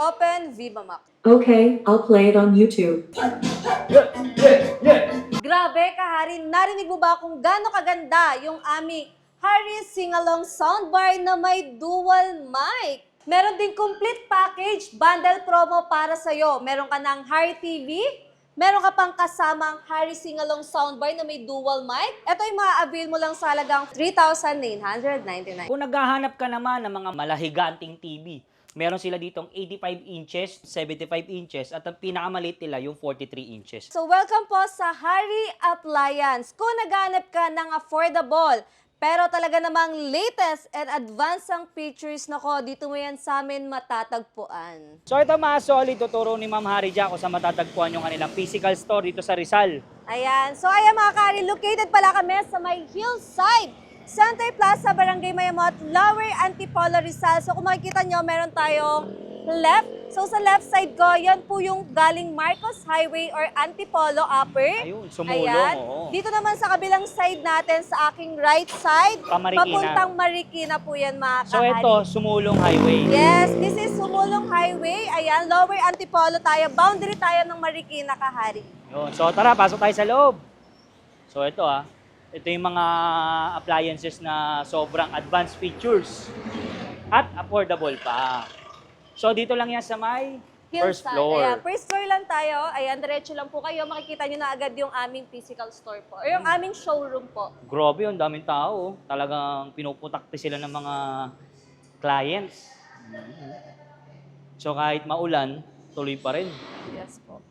Open Viva Max. Okay, I'll play it on YouTube. Grabe, kahari, narinig mo ba kung gaano kaganda yung aming Harry Singalong soundbar na may dual mic? Meron din complete package, bundle promo para sa'yo. Meron ka ng Harry TV, meron ka pang kasamang Harry Singalong soundbar na may dual mic. Ito yung ma-avail mo lang sa halagang 3,999. Kung naghahanap ka naman ng mga malahiganting TV, meron sila ditong 85 inches, 75 inches, at ang pinakamaliit nila yung 43 inches. So welcome po sa Harry Appliance. Kung naghanap ka ng affordable, pero talaga namang latest and advanced ang features, nako, dito mo yan sa amin matatagpuan. So ito mga solid, tuturo ni Ma'am Harry Jaco sa matatagpuan yung kanilang physical store dito sa Rizal. Ayan. So ayan mga kari, located pala kami sa may hillside, Center Plaza, Barangay Mayamot, Lower Antipolo, Rizal. So kung makikita nyo, meron tayong left. So sa left side ko, yan po yung galing Marcos Highway or Antipolo Upper. Ayun, sumulong, Ayan. oo. Dito naman sa kabilang side natin, sa aking right side, Pamarikina. papuntang Marikina po yan mga So kahari. ito, Sumulong Highway. Yes, this is Sumulong Highway. Ayan, Lower Antipolo tayo. Boundary tayo ng Marikina, kahari. Yun. So tara, pasok tayo sa loob. So ito ito yung mga appliances na sobrang advanced features at affordable pa. So dito lang yan sa may first Hillside. floor. Ayan, first floor lang tayo. Ayan, diretso lang po kayo. Makikita nyo na agad yung aming physical store po. Or yung aming showroom po. Grabe, ang daming tao. Talagang pinuputakti sila ng mga clients. So kahit maulan, tuloy pa rin. Yes po.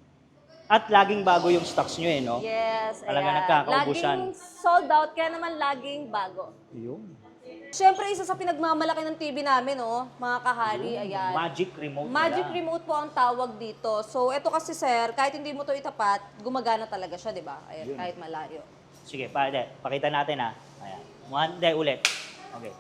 At laging bago yung stocks nyo no? Yes, Talaga ayan. nagkakaubusan. Laging sold out, kaya naman laging bago. Yun. Siyempre, isa sa pinagmamalaki ng TV namin, mga kahari, ayan. Magic remote Magic nila. remote po ang tawag dito. So, ito kasi, sir, kahit hindi mo to itapat, gumagana talaga siya, di ba? Ayan, Yun. kahit malayo. Sige, pakita natin Ayan. Hindi, ulit. Okay.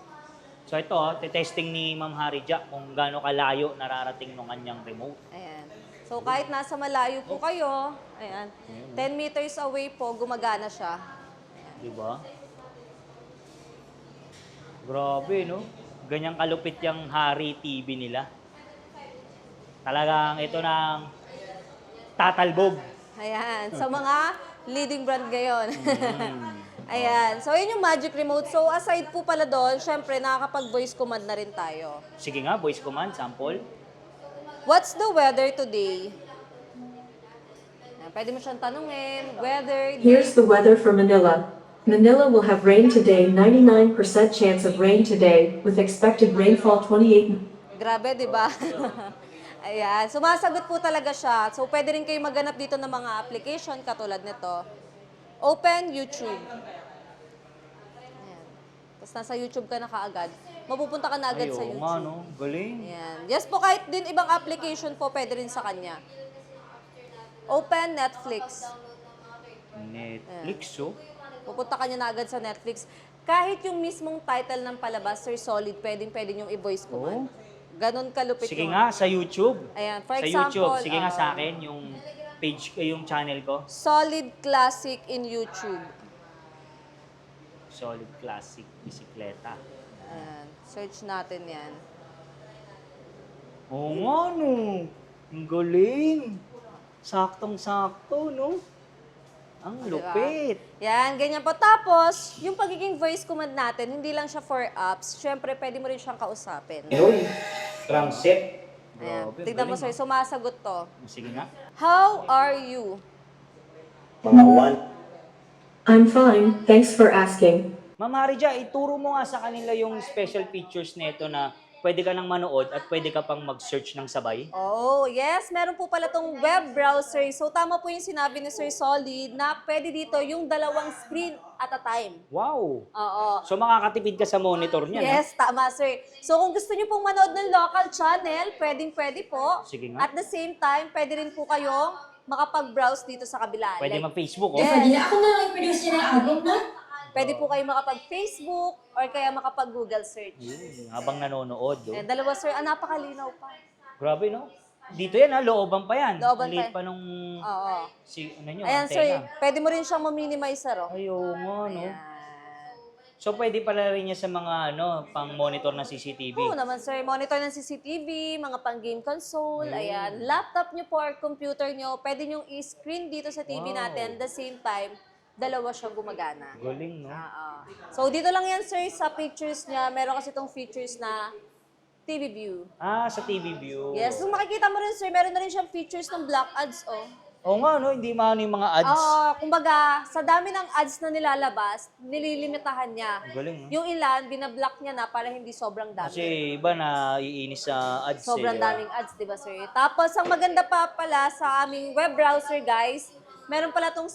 So ito, testing ni Ma'am Harry Jack kung gaano kalayo nararating ng kanyang remote. Ayan. So, kahit nasa malayo po kayo, ayan, 10 meters away po, gumagana siya. Di ba? Grabe, no? Ganyang kalupit yung Harry TV nila. Talagang ito ng tatalbog. Ayan. Sa mga leading brand ngayon. Ayan. So, yun yung Magic Remote. So, aside po pala doon, syempre, nakakapag-voice command na rin tayo. Sige nga, voice command, sample. What's the weather today? Ayan, pwede mo siyang tanungin. Weather. Here's the weather for Manila. Manila will have rain today, 99% chance of rain today, with expected rainfall 28. Grabe, di ba? Ayan. Sumasagot po talaga siya. So, pwede rin kayo maghanap dito ng mga application katulad nito. Open YouTube. Ayan. Tapos nasa YouTube ka na kaagad. Mapupunta ka na agad sa Ay, oo YouTube. nga, no? Galing. Ayan. Yes po, kahit din ibang application po, pwede rin sa kanya. Open Netflix. Netflix, oh. Pupunta ka niya na agad sa Netflix. Kahit yung mismong title ng palabas, Sir Solid, pwede nyo i-voice command. Ganon kalupit Sige yun. nga, sa YouTube. Ayan, for sa example, YouTube. Sige nga sa akin, yung page, yung channel ko. Solid Classic in YouTube. Solid Classic Bisikleta. Ayan, search natin yan. Oo nga, no. Ang galing. Saktong-sakto, no? Ang Diba? lupit. Yan, ganyan po. Tapos, yung pagiging voice command natin, hindi lang siya for apps. Siyempre, pwede mo rin siyang kausapin. Yun. Crankset. Ayan, Grabe, tignan mo, galing, sir, sumasagot to. Sige nga. How are you? I'm fine, thanks for asking. Ma'am Harija, ituro mo nga sa kanila yung special features nito na pwede ka nang manood at pwede ka pang mag-search ng sabay. Oh, yes. Meron po pala tong web browser. So, tama po yung sinabi ni Sir Solid na pwede dito yung dalawang screen at a time. Wow! Oo. So makakatipid ka sa monitor niya, Yes, tama, sir. So, kung gusto niyo pong manood ng local channel, pwede po. Sige nga. At the same time, pwede rin po kayong makapag-browse dito sa kabila. Pwede Like, mag-Facebook, oh. Yes. Pwede na ako na lang i-produce niya ng album na. pwede po kayo makapag-Facebook or kaya makapag-Google search. Yun, habang nanonood, oh. Ayan, dalawa, sir. Napakalinaw pa. Grabe, no? Dito yan, looban pa yan. Looban Ang liit pa. pa nung, Oo. ano nyo, Ayan, sir. antena. Pwede mo rin siyang ma-minimize, sir. Oh. Ayaw nga, no? Ayan. So, pwede pala rin niya sa mga, pang-monitor ng CCTV. Oo naman sir, monitor ng CCTV, mga pang-game console, ayan. Laptop nyo po or computer nyo, pwede nyo i-screen dito sa TV Wow. natin. The same time, dalawa siyang gumagana. Galing, no? Oo. So dito lang yan sir, sa pictures niya, meron kasi itong features na TV view. Sa TV view. Yes, kung makikita mo rin sir, meron na rin siyang features ng black ads, oh. Oo nga, no? Hindi maano yung mga ads. Kumbaga, sa dami ng ads na nilalabas, nililimitahan niya. Galing, no? Yung ilan, binablock niya na para hindi sobrang dami. Kasi iba na iinis sa ads. Sobrang di ba? daming ads, di ba sir? Tapos, ang maganda pa pala sa aming web browser, guys, meron pala itong,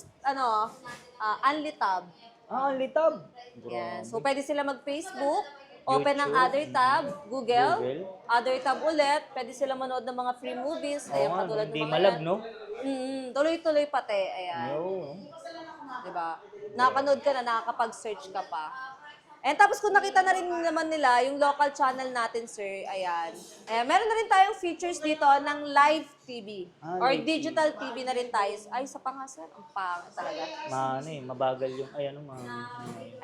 Only Tab. Only tab. Yan. So, pwede sila mag-Facebook, open ng YouTube. other tab, Google, Google. other tab ulit, pwede sila manood ng mga free movies, ayan, Oo nga, katulad ng hindi mga malag, yan. no? Tuloy-tuloy pati, ayan. Oo. Diba? Nakakanood ka na, nakakapag-search ka pa. And tapos kung nakita na rin naman nila yung local channel natin, sir, ayan. Meron na rin tayong features dito ng live TV or live digital TV na rin tayo. Ay, isa pa nga, sir. Ang pangit talaga. Mabagal yung,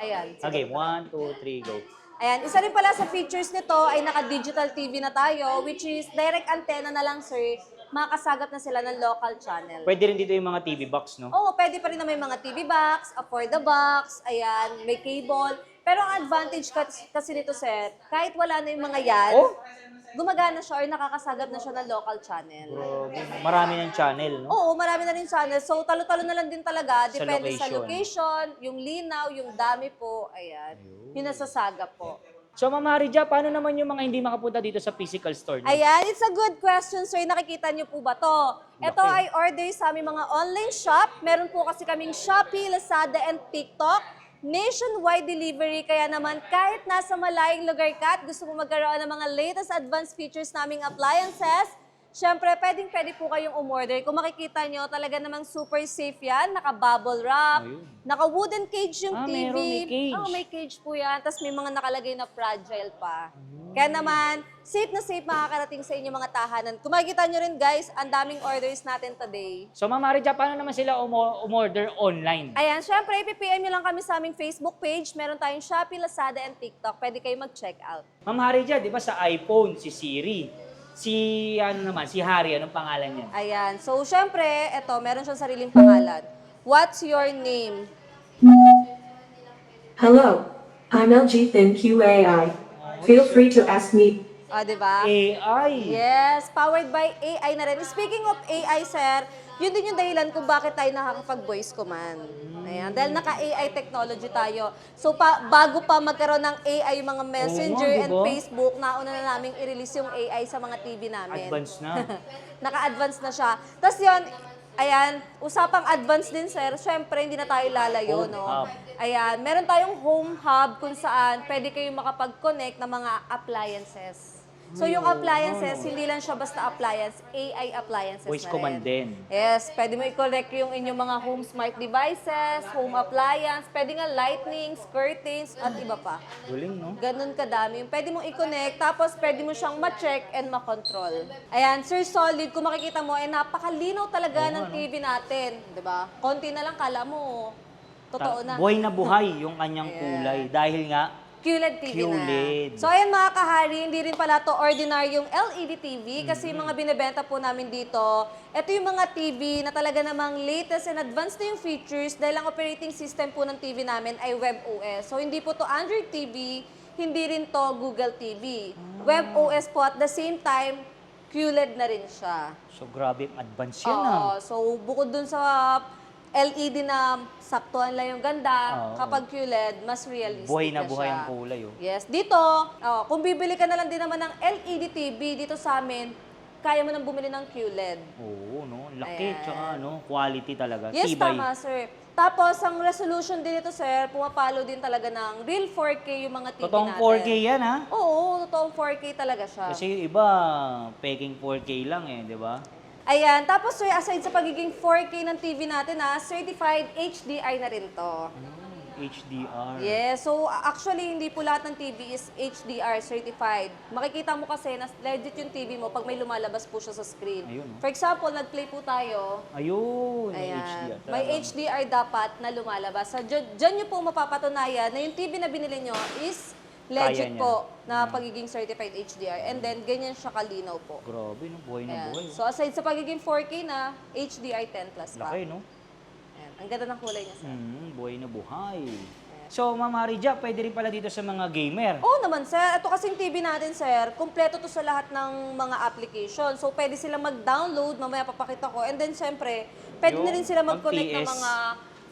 Ayan. Okay, 1, 2, 3, go. Ayan, isa rin pala sa features nito ay naka-digital TV na tayo, which is direct antenna na lang, sir. Makakasagat na sila ng local channel. Pwede rin dito yung mga TV box, no? Oo, pwede pa rin na may mga TV box, for the box, ayan, may cable. Pero ang advantage kasi nito, sir, kahit wala na yung mga yan, gumagana siya or nakakasagat na siya ng local channel. Grabe. Marami ng channel, no? Oo, marami na rin channel. So, talo-talo na lang din talaga. Sa Depende sa location. location, yung linaw, yung dami po. Ayan. Yung nasasagap po. So, Ma'am Harija, paano naman yung mga hindi makapunta dito sa physical store niyo? Ayan, it's a good question, sir. Nakikita niyo po ba to? Ito ay order sa aming mga online shop. Meron po kasi kaming Shopee, Lazada, and TikTok. Nationwide delivery, kaya naman kahit nasa malayong lugar ka at gusto mo magkaroon ng mga latest advanced features naming appliances, syempre, pwede po kayong umorder. Kung makikita nyo, talaga namang super safe yan. Naka-bubble wrap, naka-wooden cage yung TV. Meron, may cage. May cage po yan. Tapos may mga nakalagay na fragile pa. Kaya naman, safe na safe makakarating sa inyong mga tahanan. Kung makikita nyo rin guys, ang daming orders natin today. So, Ma'am Harija, paano naman sila umorder online? Ayan, syempre, ipipm nyo lang kami sa aming Facebook page. Meron tayong Shopee, Lazada, and TikTok. Pwede kayo mag-check out. Ma'am Harija, di ba sa iPhone, si Siri, si Harry, anong pangalan niya? Ayan. So, syempre, eto, meron siyang sariling pangalan. What's your name? Hello, I'm LG Thin QAI. Feel free to ask me. Diba? AI. Yes, powered by AI na rin. Speaking of AI, sir, yun din yung dahilan kung bakit tayo nakakapag-voice command. Ayan, dahil naka-AI technology tayo. So, bago pa magkaroon ng AI yung mga Messenger Oo nga, and diba? Facebook, nauna na namin i-release yung AI sa mga TV namin. Advance na. Naka-advance na siya. Tapos yun, ayan, usapang advance din, sir. Siyempre, hindi na tayo lalayo, Home no? hub. Ayan, meron tayong home hub kung saan pwede kayong makapag-connect ng mga appliances. So, yung appliances, hindi lang siya basta appliance, AI appliances Voice na command rin. din. Yes, pwede mo i-connect yung inyong mga home smart devices, home appliance, pwede nga lightnings, curtains, at iba pa. Galing, no? Ganun kadami. Pwede mong i-connect, tapos pwede mo siyang ma-check and ma-control. Ayan, Sir Solid, kung makikita mo, napakalinaw talaga ng TV natin. Diba? Konti na lang, kala mo, totoo na. Buhay na buhay yung kanyang kulay. Dahil nga, QLED TV QLED. na. So ayan mga kahari, hindi rin pala to ordinaryong LED TV kasi yung mga binibenta po namin dito, ito yung mga TV na talaga namang latest and advanced na yung features dahil ang operating system po ng TV namin ay WebOS. So hindi po to Android TV, hindi rin to Google TV. WebOS po at the same time, QLED na rin siya. so grabe, advance yan, Oo, so bukod dun sa LED na saktuhan lang yung ganda, Oo. kapag QLED, mas realistic Buhay na siya. buhay ang kulay, oh. Yes. Dito, kung bibili ka na lang din naman ng LED TV dito sa amin, kaya mo nang bumili ng QLED. Oo, no? Laki, Ayan. tsaka quality talaga. Yes, Tibay. tama, sir. Tapos, ang resolution din ito, sir, pumapalo din talaga ng real 4K yung mga TV Totoong natin. 4K yan, ha? Oo, totoong 4K talaga siya. Kasi yung iba, peking 4K lang di ba? Ayan. Tapos, sir, aside sa pagiging 4K ng TV natin, certified HDR na rin to. HDR. Yes, so actually hindi po lahat ng TV is HDR certified. Makikita mo kasi na legit yung TV mo pag may lumalabas po siya sa screen. Ayun, oh. For example, nag-play po tayo. Ayun, Ayan. HDR. May Talagang- HDR dapat na lumalabas. So, dyan nyo po mapapatunayan na yung TV na binili nyo is legit Kaya niya. po na pagiging certified HDR. And then, ganyan siya kalinaw po. Grabe, no? Buhay na Ayan. buhay. So, aside sa pagiging 4K na, HDR 10 plus pa. Laki, no? Ayan. Ang ganda ng kulay niya, sir. Buhay na buhay. So, Ma'am Harija, pwede rin pala dito sa mga gamer. Oo naman, sir. Ito kasing TV natin, sir, kumpleto to sa lahat ng mga application. So, pwede silang mag-download, mamaya papakita ko. And then, syempre, pwede na rin sila mag-connect ng mga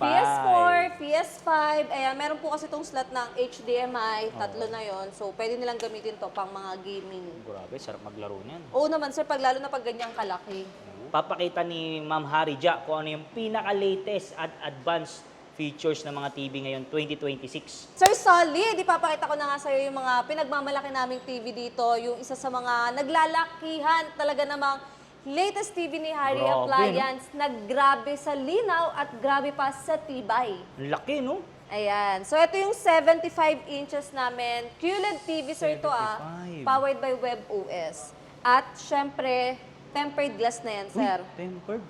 PS4, PS5. Ayan, meron po kasi itong slot ng HDMI, tatlo na yon. So, pwede nilang gamitin to pang mga gaming. Grabe, sarap maglaro niyan. Oo naman, sir, lalo na pag ganyang kalaki. Papakita ni Ma'am Harija kung ano yung pinaka-latest at advanced features ng mga TV ngayon 2026. Sir Solid, ipapakita ko na nga sa'yo yung mga pinagmamalaki naming TV dito. Yung isa sa mga naglalakihan talaga namang latest TV ni Harry Grabe, Appliance na grabe sa linaw at grabe pa sa tibay. Ang laki, no? Ayan. So, ito yung 75 inches namin. QLED TV, sir, ito 75. Powered by WebOS. At, syempre, tempered glass na yan, sir. Tempered.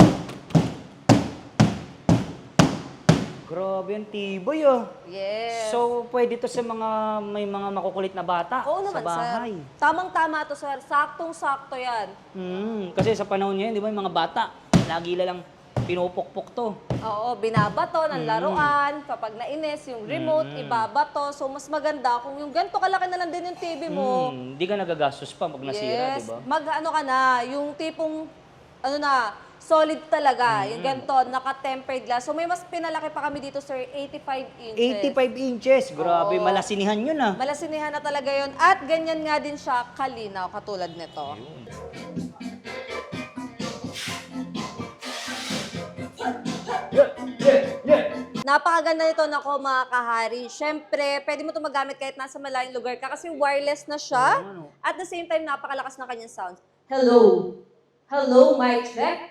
Grabe ang tibay, ah. Yes. So, pwede to sa mga may mga makukulit na bata Oo naman, sa bahay. sir. Tamang-tama to, sir. Saktong-sakto yan. Kasi sa panahon ngayon, di ba, yung mga bata, lagi lang pinupukpok to. Oo, binabato ng laruan. Kapag nainis, yung remote, ibabato. So, mas maganda kung yung ganito kalaki na lang din yung TV mo. Hindi ka nagagastos pa pag nasira, di ba? Mag-ano ka na, yung tipong, ano na, solid talaga. Yung ganito, naka-tempered glass. So, may mas pinalaki pa kami dito, sir, 85 inches. 85 inches. Grabe, Oo. malasinihan yun, ah. Malasinihan na talaga yon. At ganyan nga din siya kalinaw, katulad nito. Napakaganda nito, nako mga kahari. Siyempre, pwede mo ito magamit kahit nasa malayong lugar ka kasi wireless na siya. At the same time, napakalakas ng kanyang sound. Hello! Hello, mic check?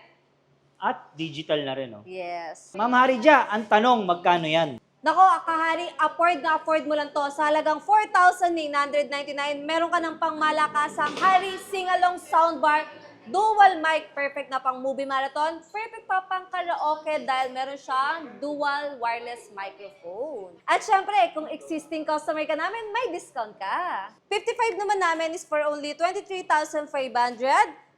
At digital na rin, oh. Yes. Ma'am Harija, ang tanong, magkano yan? Nako, kahari, afford mo lang to. Sa halagang 4,999, meron ka ng pangmalakasang Harry Singalong Soundbar, dual mic, perfect na pang movie marathon, perfect pa pang karaoke dahil meron siyang dual wireless microphone. At syempre, kung existing customer ka namin, may discount ka. 55 naman namin is for only 23,500.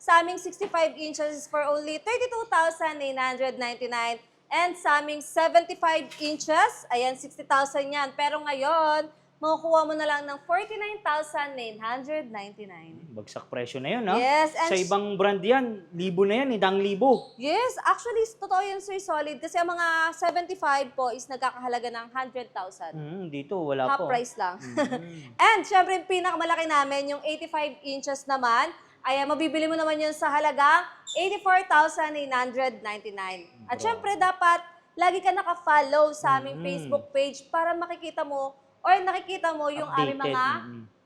Sa aming 65 inches is for only 32,999. And sa aming 75 inches, ayan, 60,000 yan. Pero ngayon, makukuha mo na lang ng 49,999. Bagsak presyo na yun, ha? Yes, and Sa ibang brand yan, libo na yan, 1,000. Yes, actually, totoo yun, Sir Solid. Kasi ang mga 75 po is nagkakahalaga ng 100,000. Dito, wala Half po. price lang. And syempre, yung pinakamalaki namin, yung 85 inches naman, ay mabibili mo naman yun sa halagang 84,999. At syempre, dapat lagi ka naka-follow sa aming Facebook page para makikita mo or nakikita mo yung aming Updated. mga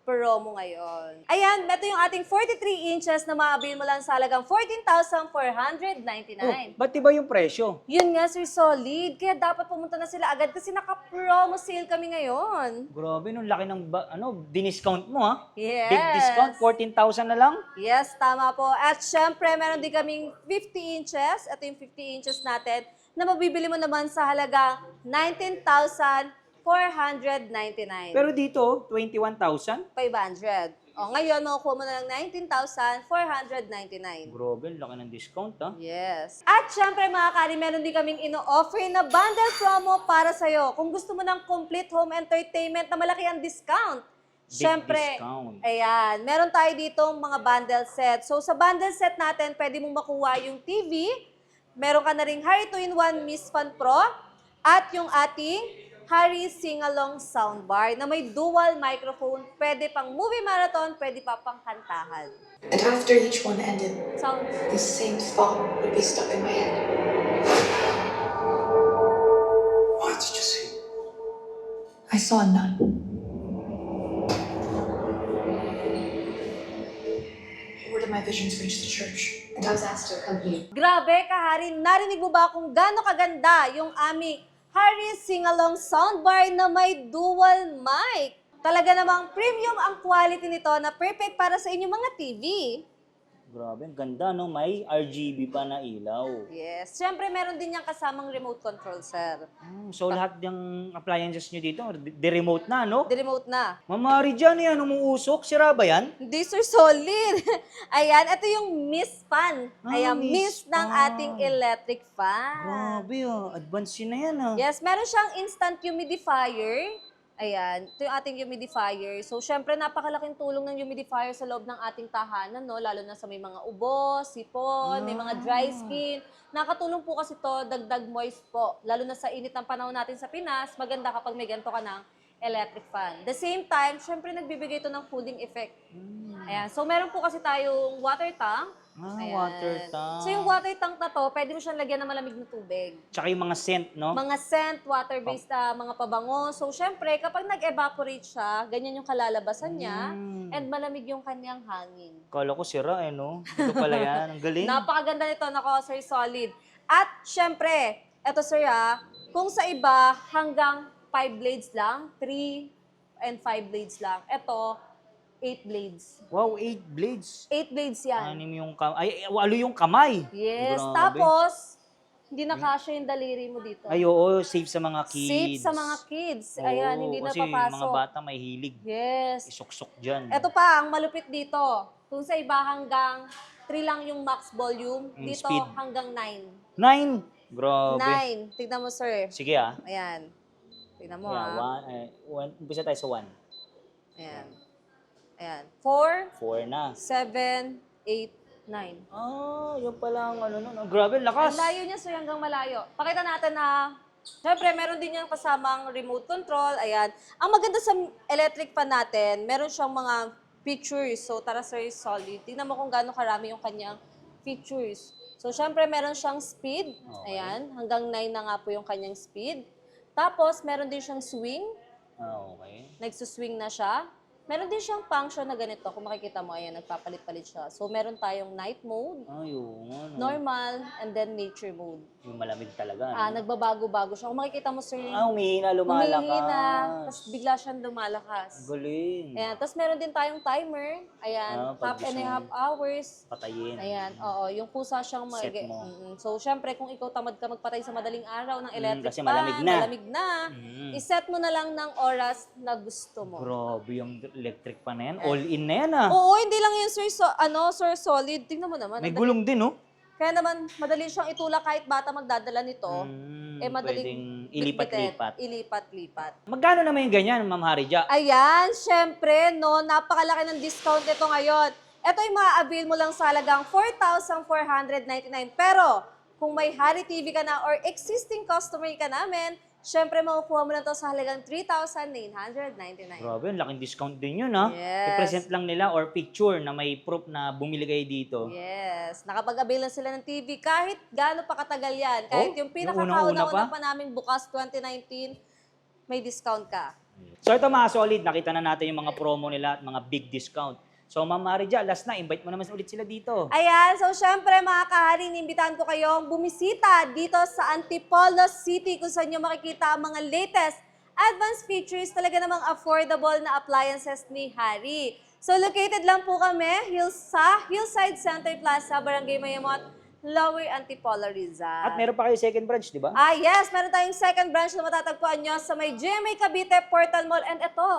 promo ngayon. Ayan, ito yung ating 43 inches na mabibili mo lang sa halagang 14,499. Ba't iba yung presyo? Yun nga, Sir Solid. Kaya dapat pumunta na sila agad kasi naka-promo sale kami ngayon. Grabe, nung laki ng diniscount mo, ha? Yes. Big discount, 14,000 na lang? Yes, tama po. At syempre, meron din kaming 50 inches. Ito yung 50 inches natin na mabibili mo naman sa halagang 19,499. Pero dito, 21,000? 500. O, ngayon, makukuha mo na lang 19,499. Grabe, laki ng discount, ha? Yes. At syempre mga kari, meron din kaming ino-offer na bundle promo para sa'yo. Kung gusto mo ng complete home entertainment na malaki ang discount. Big Syempre, discount. ayan, meron tayo ditong mga bundle set. So sa bundle set natin, pwede mong makuha yung TV, meron ka na ring Harry 2-in-1 Miss Fan Pro, at yung ating Harry Singalong Soundbar na may dual microphone, pwede pang movie marathon, pwede pa pang kantahan. And after each one ended, Sound. the same thought would be stuck in my head. What did you see? I saw none. Where did my visions reach the church? And I was asked to accompany. Grabe, kahari, narinig mo ba kung gaano kaganda yung aming Harry Singalong Soundbar na may dual mic. Talaga namang premium ang quality nito na perfect para sa inyong mga TV. Grabe, ang ganda, no? May RGB pa na ilaw. Yes. Siyempre, meron din niyang kasamang remote control, sir. So, lahat ng appliances nyo dito, de-remote na, no? The remote na. Mamari dyan yan, umuusok. Sira ba yan? Hindi, sir, solid. Ayan, ito yung mist fan. Ayan, mist mist ng fan. ating electric fan. Grabe, advance yun na yan, ah. Yes, meron siyang instant humidifier. Ayan, ito yung ating humidifier. So, syempre, napakalaking tulong ng humidifier sa loob ng ating tahanan, no? Lalo na sa may mga ubo, sipon, may mga dry skin. Nakatulong po kasi to dagdag moist po. Lalo na sa init ng panahon natin sa Pinas, maganda kapag may ganito ka ng electric fan. The same time, syempre, nagbibigay ito ng cooling effect. Ayan, so meron po kasi tayong water tank. Ayan. Water tank. So, yung water tank na to, pwede mo siyang lagyan ng malamig na tubig. Tsaka yung mga scent, no? Mga scent, water-based na mga pabango. So, syempre, kapag nag-evaporate siya, ganyan yung kalalabasan niya, and malamig yung kanyang hangin. Kala ko sira, eh, no? Ito pala yan. Ang galing. Napakaganda nito, nako, sir, solid. At, syempre, eto, sir, kung sa iba, hanggang 5 blades lang, 3 and 5 blades lang. Eto, 8 blades. Wow, 8 blades. 8 blades yan. Anim yung kamay. Ay, 8 yung kamay. Yes, Grabe. tapos, hindi na kasya yung daliri mo dito. Ay, oo, safe sa mga kids. Safe sa mga kids. Ayan, Oo, hindi na kasi papasok. mga bata may hilig. Yes. Isuksok dyan. Ito pa, ang malupit dito. Kung sa iba hanggang 3 lang yung max volume, dito speed. hanggang 9. 9. Grabe. 9. Tignan mo, sir. Sige, ah. Ayan. Tignan mo, Umpisa tayo sa 1. Ayan. Ayan. 4, 4 na. 7, 8, 9. Ah, yun pala ang ano, no. Grabe, Ang lakas. layo niya, sir, hanggang malayo. Pakita natin na, syempre, meron din yung kasamang remote control. Ayan. Ang maganda sa electric fan natin, meron siyang mga features. So, tara, sir, solid. Tingnan mo kung gaano karami yung kanyang features. So, syempre, meron siyang speed. Okay. Ayan. Hanggang 9 na nga po yung kanyang speed. Tapos, meron din siyang swing. Ah, okay. Nagsuswing na siya. Meron din siyang function na ganito. Kung makikita mo, ayan, nagpapalit-palit siya. So, meron tayong night mode, Ay, oo, ano. normal, and then nature mode. Yung malamig talaga. Ano? Nagbabago-bago siya. Kung makikita mo, sir, Humihina, lumalakas. humihina, tapos bigla siyang lumalakas. Galing. Ayan, tapos meron din tayong timer. Ayan, Pag half and gusto a mo half hours. Patayin. Ayan, oo, yung kusa siyang Set mo. So, syempre, kung ikaw tamad ka magpatay sa madaling araw ng electric kasi fan, malamig na. malamig na, Mm. iset mo na lang ng oras na gusto mo. Grabe yung electric pa na yan. All in na yan, ah. Oo, hindi lang yun, sir, sir, solid. Tingnan mo naman. May ang gulong din, no? Kaya naman, madali siyang itulak kahit bata magdadala nito. Pwedeng Madaling ilipat-lipat. Ilipat-lipat. Magkano naman yung ganyan, Ma'am Harija? Ayan, syempre, no, napakalaki ng discount nito ngayon. Ito yung ma-avail mo lang sa halagang 4,499. Pero, kung may Hari TV ka na or existing customer ka namin, syempre, makukuha mo na to sa halagang 3,999. Grabe, ang laking discount din yun, ha? Yes. I-present lang nila or picture na may proof na bumili kayo dito. Yes, nakapag-avail na sila ng TV kahit gaano pa katagal yan. Kahit yung yung unang-una pinakakauna-una pa? pa namin bukas 2019, may discount ka. So ito mga solid, nakita na natin yung mga promo nila at mga big discount. So Ma'am Harija, last na, invite mo naman ulit sila dito. Ayan, so syempre mga kahari, inimbitahan ko kayong bumisita dito sa Antipolo City kung saan nyo makikita ang mga latest advanced features, talaga namang affordable na appliances ni Hari. So located lang po kami sa Hillside Center Plaza, Barangay Mayamot, Lower Antipolo, Rizal. At meron pa kayo second branch, di ba? Yes, meron tayong second branch na matatagpuan nyo sa may GMA Cavite Portal Mall. And ito,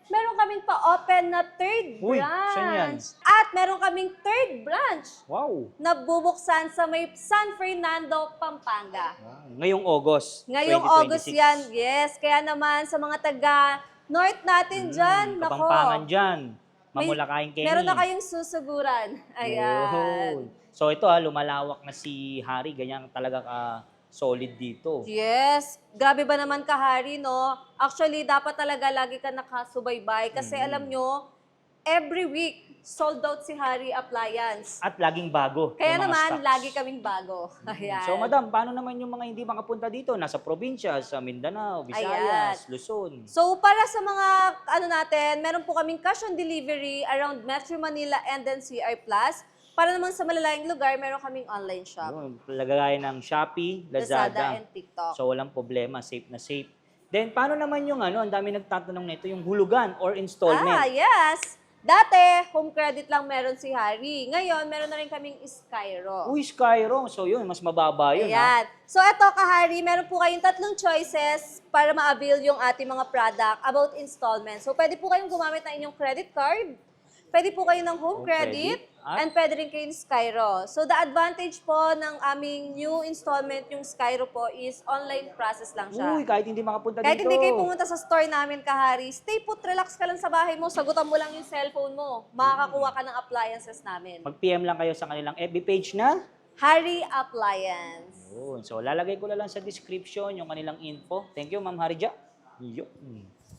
meron kaming pa-open na third Uy, branch. saan yan? At meron kaming third branch Wow. na bubuksan sa may San Fernando, Pampanga. Ngayong August. Ngayong 2026. August yan, yes. Kaya naman sa mga taga-north natin dyan, nako. Kapampangan dyan. May- Mamulakayin Kenny. Meron na kayong susuguran. Ayan. Yun. So ito lumalawak na si Hari, ganyan talaga ka solid dito. Yes. Grabe ba naman ka, Hari, no? Actually, dapat talaga lagi ka nakasubaybay kasi alam nyo, every week, sold out si Hari Appliance. At laging bago. Kaya yung mga naman, stocks. lagi kaming bago. Ayan. So madam, paano naman yung mga hindi makapunta dito? Nasa probinsya, sa Mindanao, Visayas, Luzon. So, para sa mga, natin, meron po kaming cash on delivery around Metro Manila and then CR Plus. Para naman sa malalayang lugar, meron kaming online shop. Yun, lagay ng Shopee, Lazada Lazada. and TikTok. So walang problema, safe na safe. Then paano naman yung ang dami nagtatanong nito, yung hulugan or installment? Yes! Dati, home credit lang meron si Harry. Ngayon, meron na rin kaming Skyro. Uy, Skyro. So yun, mas mababa yun. Ayan. So eto Harry, meron po kayong 3 choices para ma-avail yung ating mga product about installment. So pwede po kayong gumamit ng inyong credit card, pwede po kayo ng home credit, and pwede rin kayo ng Skyro. So the advantage po ng aming new installment, yung Skyro po, is online process lang siya. Uy, kahit hindi makapunta Kahit dito. hindi kayo pumunta sa store namin, Harry, stay put, relax ka lang sa bahay mo, sagutan mo lang yung cellphone mo, makakakuha ka ng appliances namin. Mag-PM lang kayo sa kanilang FB page na. Harry Appliance. Yun. So lalagay ko na lang sa description yung kanilang info. Thank you, Ma'am Harija. Yun.